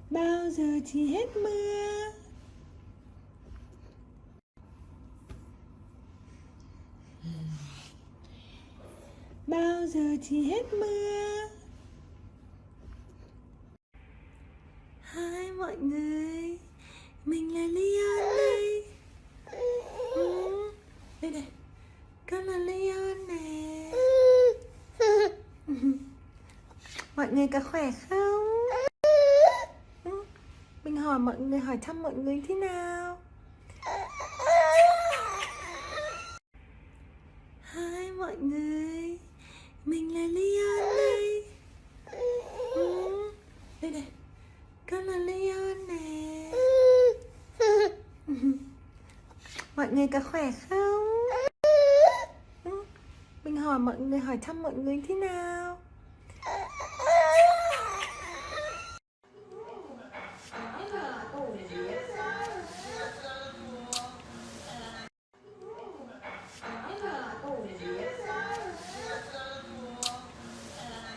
Bao giờ thì hết mưa? Bao giờ thì hết mưa? Hai mọi người, mình là Leon đây. Đây này, con là Leon nè. Mọi người có khỏe không? Mình hỏi mọi người, hỏi thăm mọi người thế nào? Hai mọi người, mình là Leon đây. Đây này, con là Leon nè. Mọi người có khỏe không? Mình hỏi mọi người, hỏi thăm mọi người thế nào?